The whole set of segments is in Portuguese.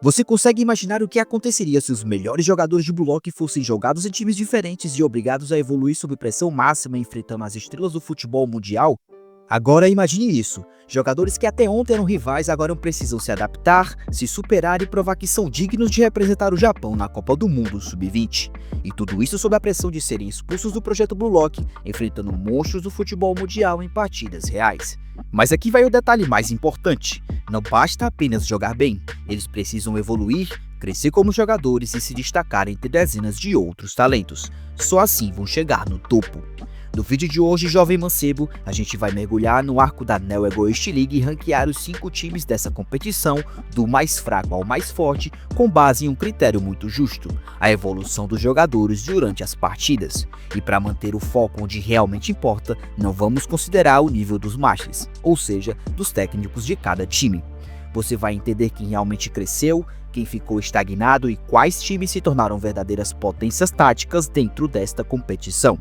Você consegue imaginar o que aconteceria se os melhores jogadores de Blue Lock fossem jogados em times diferentes e obrigados a evoluir sob pressão máxima enfrentando as estrelas do futebol mundial? Agora imagine isso, jogadores que até ontem eram rivais agora precisam se adaptar, se superar e provar que são dignos de representar o Japão na Copa do Mundo Sub-20. E tudo isso sob a pressão de serem expulsos do projeto Blue Lock, enfrentando monstros do futebol mundial em partidas reais. Mas aqui vai o detalhe mais importante, não basta apenas jogar bem, eles precisam evoluir, crescer como jogadores e se destacar entre dezenas de outros talentos. Só assim vão chegar no topo. No vídeo de hoje, Jovem Mancebo, a gente vai mergulhar no arco da Neo Egoist League e ranquear os 5 times dessa competição, do mais fraco ao mais forte, com base em um critério muito justo, a evolução dos jogadores durante as partidas. E para manter o foco onde realmente importa, não vamos considerar o nível dos masters, ou seja, dos técnicos de cada time. Você vai entender quem realmente cresceu, quem ficou estagnado e quais times se tornaram verdadeiras potências táticas dentro desta competição.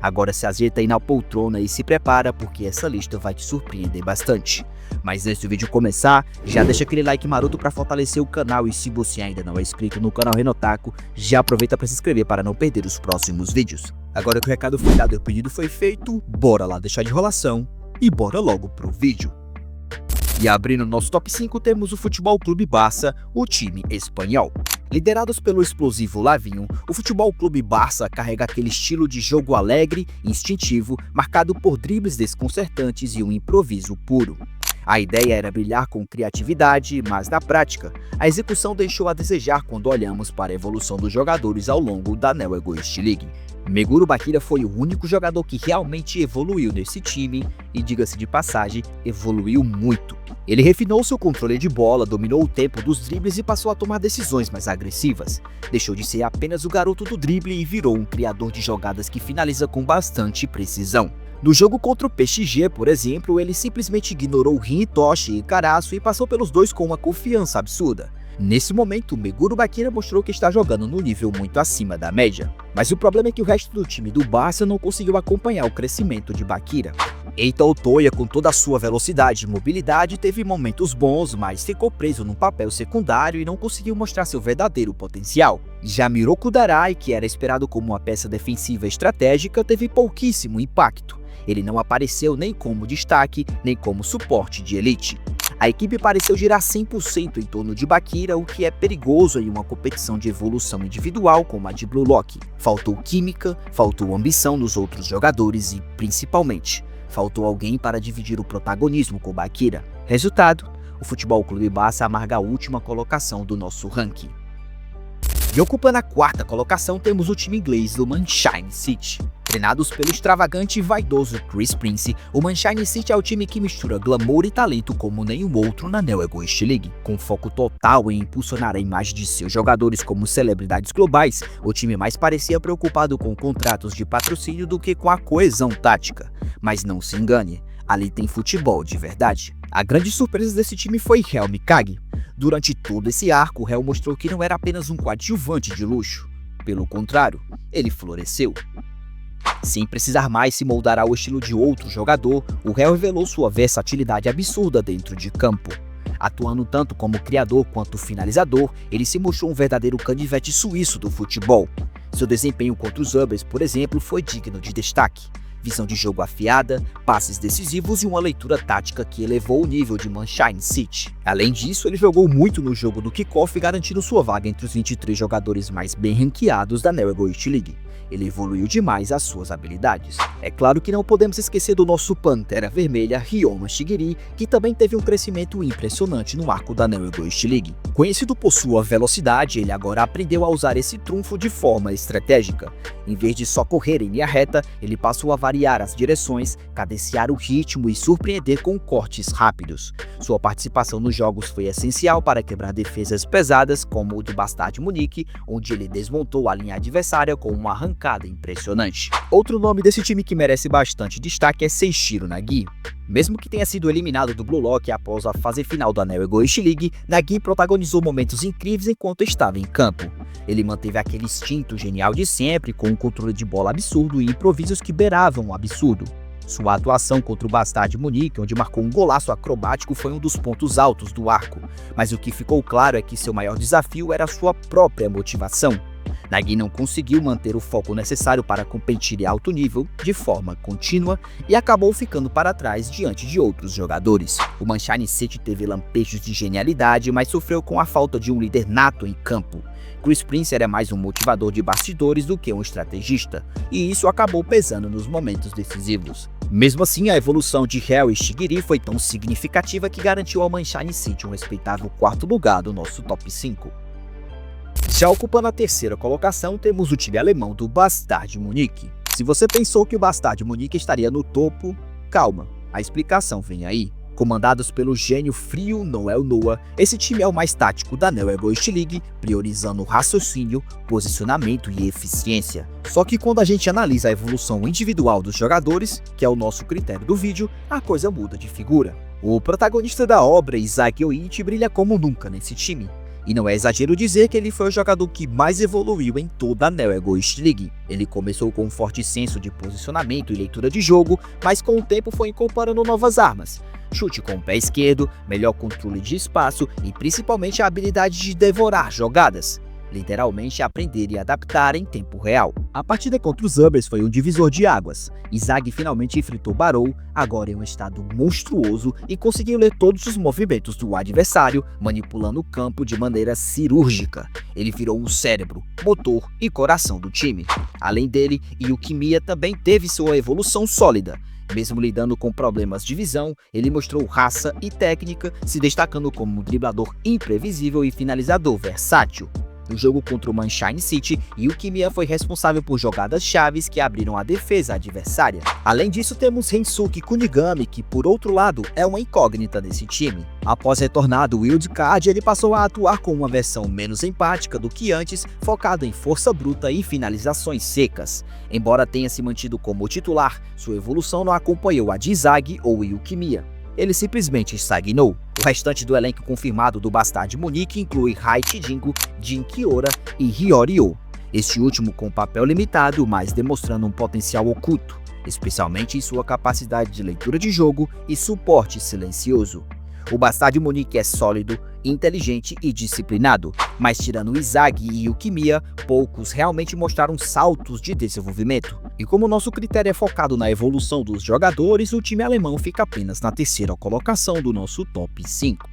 Agora se ajeita aí na poltrona e se prepara porque essa lista vai te surpreender bastante. Mas antes do vídeo começar, já deixa aquele like maroto para fortalecer o canal e se você ainda não é inscrito no canal Renotaku, já aproveita para se inscrever para não perder os próximos vídeos. Agora que o recado foi dado e o pedido foi feito, bora lá deixar de enrolação e bora logo pro vídeo. E abrindo nosso top 5 temos o Futebol Clube Barça, o time espanhol. Liderados pelo explosivo Lavinho, o Futebol Clube Barça carrega aquele estilo de jogo alegre, instintivo, marcado por dribles desconcertantes e um improviso puro. A ideia era brilhar com criatividade, mas na prática, a execução deixou a desejar quando olhamos para a evolução dos jogadores ao longo da Neo Egoist League. Meguro Bakira foi o único jogador que realmente evoluiu nesse time e, diga-se de passagem, evoluiu muito. Ele refinou seu controle de bola, dominou o tempo dos dribles e passou a tomar decisões mais agressivas. Deixou de ser apenas o garoto do drible e virou um criador de jogadas que finaliza com bastante precisão. No jogo contra o PSG, por exemplo, ele simplesmente ignorou Rin Itoshi e Caraço e passou pelos dois com uma confiança absurda. Nesse momento, Meguro Bakira mostrou que está jogando no nível muito acima da média. Mas o problema é que o resto do time do Barça não conseguiu acompanhar o crescimento de Bakira. Eita Otoya, com toda a sua velocidade e mobilidade, teve momentos bons, mas ficou preso num papel secundário e não conseguiu mostrar seu verdadeiro potencial. Já Miroku Darai, que era esperado como uma peça defensiva estratégica, teve pouquíssimo impacto. Ele não apareceu nem como destaque, nem como suporte de elite. A equipe pareceu girar 100% em torno de Bakira, o que é perigoso em uma competição de evolução individual como a de Blue Lock. Faltou química, faltou ambição nos outros jogadores e, principalmente, faltou alguém para dividir o protagonismo com Bakira. Resultado, o Futebol Clube Barça amarga a última colocação do nosso ranking. E ocupando a 4ª colocação temos o time inglês do Manchester City. Treinados pelo extravagante e vaidoso Chris Prince, o Manchester City é o time que mistura glamour e talento como nenhum outro na Neo Egoist League. Com foco total em impulsionar a imagem de seus jogadores como celebridades globais, o time mais parecia preocupado com contratos de patrocínio do que com a coesão tática. Mas não se engane, ali tem futebol de verdade. A grande surpresa desse time foi Helm Kag. Durante todo esse arco, o Hell mostrou que não era apenas um coadjuvante de luxo. Pelo contrário, ele floresceu. Sem precisar mais se moldar ao estilo de outro jogador, o Hell revelou sua versatilidade absurda dentro de campo. Atuando tanto como criador quanto finalizador, ele se mostrou um verdadeiro canivete suíço do futebol. Seu desempenho contra os Ubers, por exemplo, foi digno de destaque. Visão de jogo afiada, passes decisivos e uma leitura tática que elevou o nível de Manchester City. Além disso, ele jogou muito no jogo do kickoff, garantindo sua vaga entre os 23 jogadores mais bem ranqueados da Neo Egoist League. Ele evoluiu demais as suas habilidades. É claro que não podemos esquecer do nosso Pantera Vermelha, Ryoma Shigiri, que também teve um crescimento impressionante no arco da Neo Egoist League. Conhecido por sua velocidade, ele agora aprendeu a usar esse trunfo de forma estratégica. Em vez de só correr em linha reta, ele passou a variar as direções, cadenciar o ritmo e surpreender com cortes rápidos. Sua participação nos jogos foi essencial para quebrar defesas pesadas, como o do Bastard Munique, onde ele desmontou a linha adversária com uma arrancada impressionante. Outro nome desse time que merece bastante destaque é Seishiro Nagi. Mesmo que tenha sido eliminado do Blue Lock após a fase final da Neo Egoist League, Nagi protagonizou momentos incríveis enquanto estava em campo. Ele manteve aquele instinto genial de sempre, com um controle de bola absurdo e improvisos que beiravam o absurdo. Sua atuação contra o Bastard Munique, onde marcou um golaço acrobático, foi um dos pontos altos do arco, mas o que ficou claro é que seu maior desafio era sua própria motivação. Nagui não conseguiu manter o foco necessário para competir em alto nível de forma contínua e acabou ficando para trás diante de outros jogadores. O Manchester City teve lampejos de genialidade, mas sofreu com a falta de um líder nato em campo. Chris Prince era mais um motivador de bastidores do que um estrategista, e isso acabou pesando nos momentos decisivos. Mesmo assim, a evolução de Harry Shaqiri foi tão significativa que garantiu ao Manchester City um respeitável quarto lugar do nosso top 5. Já ocupando a terceira colocação, temos o time alemão do Bastard Munique. Se você pensou que o Bastard Munique estaria no topo, calma, a explicação vem aí. Comandados pelo gênio frio Noel Noah, esse time é o mais tático da Neo Egoist League, priorizando raciocínio, posicionamento e eficiência. Só que quando a gente analisa a evolução individual dos jogadores, que é o nosso critério do vídeo, a coisa muda de figura. O protagonista da obra, Isaac Yoichi, brilha como nunca nesse time. E não é exagero dizer que ele foi o jogador que mais evoluiu em toda a Neo Egoist League. Ele começou com um forte senso de posicionamento e leitura de jogo, mas com o tempo foi incorporando novas armas. Chute com o pé esquerdo, melhor controle de espaço e principalmente a habilidade de devorar jogadas. Literalmente aprender e adaptar em tempo real. A partida contra os Ubbers foi um divisor de águas. Isaac finalmente enfrentou Barrow, agora em um estado monstruoso, e conseguiu ler todos os movimentos do adversário, manipulando o campo de maneira cirúrgica. Ele virou um cérebro, motor e coração do time. Além dele, Yukimiya também teve sua evolução sólida. Mesmo lidando com problemas de visão, ele mostrou raça e técnica, se destacando como um driblador imprevisível e finalizador versátil. No jogo contra o Manchester City, Yukimiya foi responsável por jogadas chaves que abriram a defesa adversária. Além disso, temos Rensuke Kunigami, que por outro lado é uma incógnita desse time. Após retornar do Wildcard, ele passou a atuar com uma versão menos empática do que antes, focado em força bruta e finalizações secas. Embora tenha se mantido como titular, sua evolução não acompanhou a de Izagi ou Yukimiya. Ele simplesmente estagnou. O restante do elenco confirmado do Bastard Munique inclui Haichi Jingo, Jin Kiora e Hyoryo. Este último com papel limitado, mas demonstrando um potencial oculto, especialmente em sua capacidade de leitura de jogo e suporte silencioso. O Bastard Munique é sólido, inteligente e disciplinado, mas tirando Izagi e Yukimiya, poucos realmente mostraram saltos de desenvolvimento. E como nosso critério é focado na evolução dos jogadores, o time alemão fica apenas na terceira colocação do nosso top 5.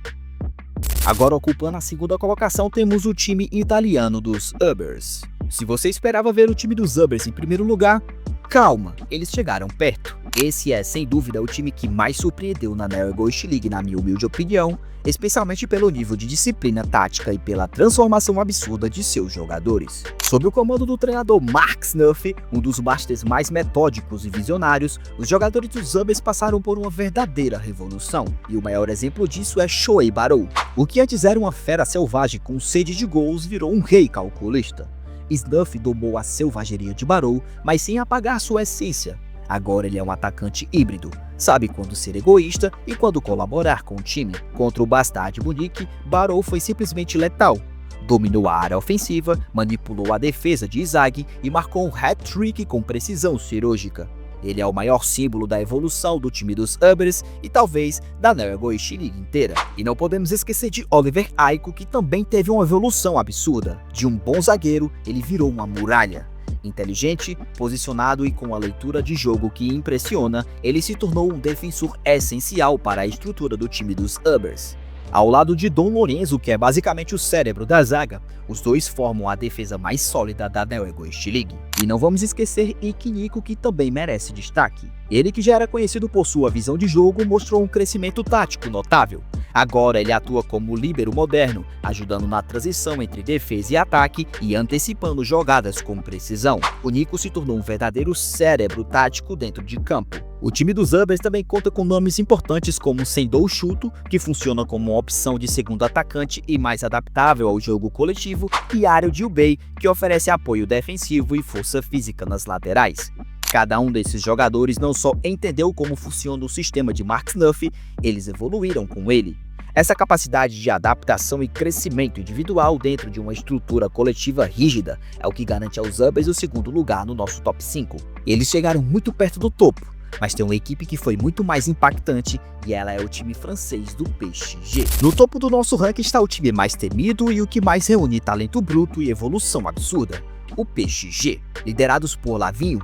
Agora, ocupando a segunda colocação, temos o time italiano dos Ubbers. Se você esperava ver o time dos Ubbers em primeiro lugar, calma, eles chegaram perto. Esse é, sem dúvida, o time que mais surpreendeu na Neo Egoist League, na minha humilde opinião, especialmente pelo nível de disciplina tática e pela transformação absurda de seus jogadores. Sob o comando do treinador Mark Snuff, um dos masters mais metódicos e visionários, os jogadores dos Ubbers passaram por uma verdadeira revolução, e o maior exemplo disso é Shohei Barrow. O que antes era uma fera selvagem com sede de gols virou um rei calculista. Snuff domou a selvageria de Barrow, mas sem apagar sua essência. Agora ele é um atacante híbrido, sabe quando ser egoísta e quando colaborar com o time. Contra o Bastard Munique, Barrow foi simplesmente letal. Dominou a área ofensiva, manipulou a defesa de Izagi e marcou um hat-trick com precisão cirúrgica. Ele é o maior símbolo da evolução do time dos Ubbers e talvez da Neo Egoist League inteira. E não podemos esquecer de Oliver Aiko, que também teve uma evolução absurda. De um bom zagueiro, ele virou uma muralha. Inteligente, posicionado e com a leitura de jogo que impressiona, ele se tornou um defensor essencial para a estrutura do time dos Ubbers. Ao lado de Dom Lorenzo, que é basicamente o cérebro da zaga, os dois formam a defesa mais sólida da Neo Egoist League. E não vamos esquecer Ikiniko, que também merece destaque. Ele, que já era conhecido por sua visão de jogo, mostrou um crescimento tático notável. Agora ele atua como líbero moderno, ajudando na transição entre defesa e ataque e antecipando jogadas com precisão. O Nico se tornou um verdadeiro cérebro tático dentro de campo. O time dos Ubbers também conta com nomes importantes como Sendou Shuto, que funciona como uma opção de segundo atacante e mais adaptável ao jogo coletivo, e Ario Jubei, que oferece apoio defensivo e força física nas laterais. Cada um desses jogadores não só entendeu como funciona o sistema de Mark Snuff, eles evoluíram com ele. Essa capacidade de adaptação e crescimento individual dentro de uma estrutura coletiva rígida é o que garante aos Ubbers o segundo lugar no nosso top 5. Eles chegaram muito perto do topo, mas tem uma equipe que foi muito mais impactante e ela é o time francês do PSG. No topo do nosso ranking está o time mais temido e o que mais reúne talento bruto e evolução absurda, o PSG. Liderados por Lavine?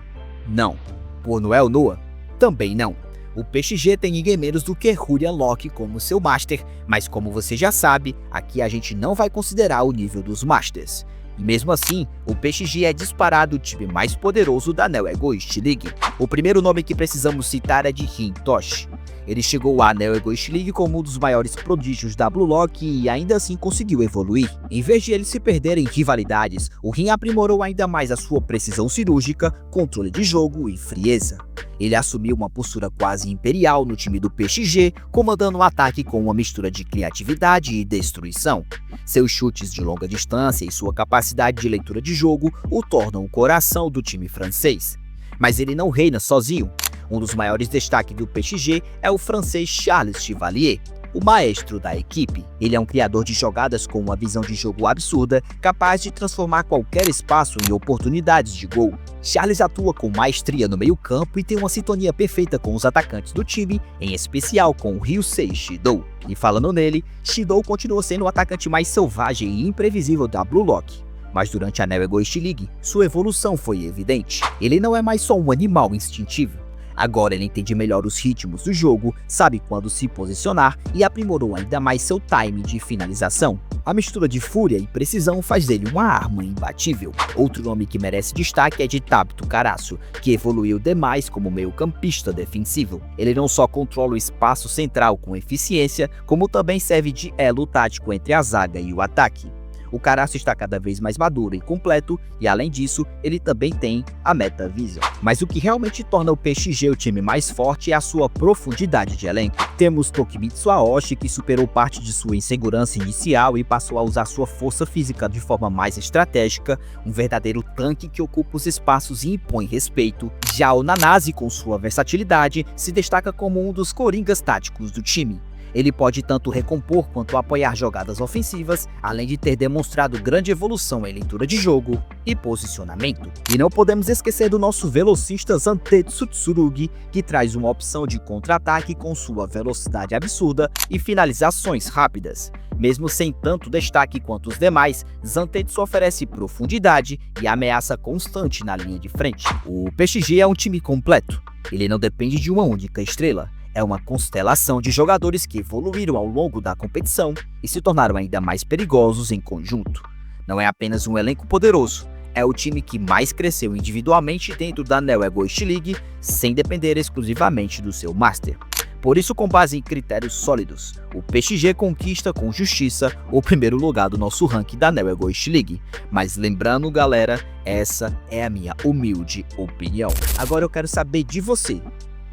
Não. Por Noel Noah? Também não. O PSG tem ninguém menos do que Julian Locke como seu master, mas como você já sabe, aqui a gente não vai considerar o nível dos masters. E mesmo assim, o PSG é disparado o time mais poderoso da Neo Egoist League. O primeiro nome que precisamos citar é de Rin Tosh. Ele chegou à Neo Egoist League como um dos maiores prodígios da Blue Lock e ainda assim conseguiu evoluir. Em vez de ele se perder em rivalidades, o Rin aprimorou ainda mais a sua precisão cirúrgica, controle de jogo e frieza. Ele assumiu uma postura quase imperial no time do PSG, comandando o ataque com uma mistura de criatividade e destruição. Seus chutes de longa distância e sua capacidade de leitura de jogo o tornam o coração do time francês. Mas ele não reina sozinho. Um dos maiores destaques do PSG é o francês Charles Chevalier, o maestro da equipe. Ele é um criador de jogadas com uma visão de jogo absurda, capaz de transformar qualquer espaço em oportunidades de gol. Charles atua com maestria no meio-campo e tem uma sintonia perfeita com os atacantes do time, em especial com o Ryusei Shidou. E falando nele, Shidou continua sendo o atacante mais selvagem e imprevisível da Blue Lock. Mas durante a Neo Egoist League, sua evolução foi evidente. Ele não é mais só um animal instintivo. Agora ele entende melhor os ritmos do jogo, sabe quando se posicionar e aprimorou ainda mais seu time de finalização. A mistura de fúria e precisão faz dele uma arma imbatível. Outro nome que merece destaque é de Tabito Carasso, que evoluiu demais como meio-campista defensivo. Ele não só controla o espaço central com eficiência, como também serve de elo tático entre a zaga e o ataque. O Carasso está cada vez mais maduro e completo, e além disso, ele também tem a Meta Vision. Mas o que realmente torna o PSG o time mais forte é a sua profundidade de elenco. Temos Tokimitsu Aoshi, que superou parte de sua insegurança inicial e passou a usar sua força física de forma mais estratégica, um verdadeiro tanque que ocupa os espaços e impõe respeito. Já o Nanase, com sua versatilidade, se destaca como um dos coringas táticos do time. Ele pode tanto recompor quanto apoiar jogadas ofensivas, além de ter demonstrado grande evolução em leitura de jogo e posicionamento. E não podemos esquecer do nosso velocista Zantetsu Tsurugi, que traz uma opção de contra-ataque com sua velocidade absurda e finalizações rápidas. Mesmo sem tanto destaque quanto os demais, Zantetsu oferece profundidade e ameaça constante na linha de frente. O PSG é um time completo. Ele não depende de uma única estrela. É uma constelação de jogadores que evoluíram ao longo da competição e se tornaram ainda mais perigosos em conjunto. Não é apenas um elenco poderoso, é o time que mais cresceu individualmente dentro da Neo Egoist League, sem depender exclusivamente do seu master. Por isso, com base em critérios sólidos, o PSG conquista com justiça o primeiro lugar do nosso ranking da Neo Egoist League. Mas lembrando, galera, essa é a minha humilde opinião. Agora eu quero saber de você.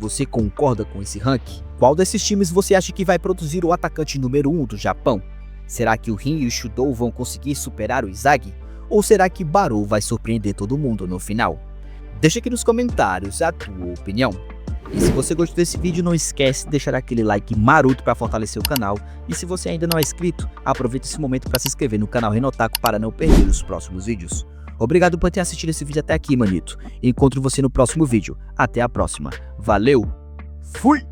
Você concorda com esse ranking? Qual desses times você acha que vai produzir o atacante número 1 do Japão? Será que o Rin e o Shidou vão conseguir superar o Izagi? Ou será que Barou vai surpreender todo mundo no final? Deixa aqui nos comentários a tua opinião. E se você gostou desse vídeo, não esquece de deixar aquele like maroto para fortalecer o canal. E se você ainda não é inscrito, aproveita esse momento para se inscrever no canal Renotaku para não perder os próximos vídeos. Obrigado por ter assistido esse vídeo até aqui, manito. Encontro você no próximo vídeo. Até a próxima. Valeu! Fui!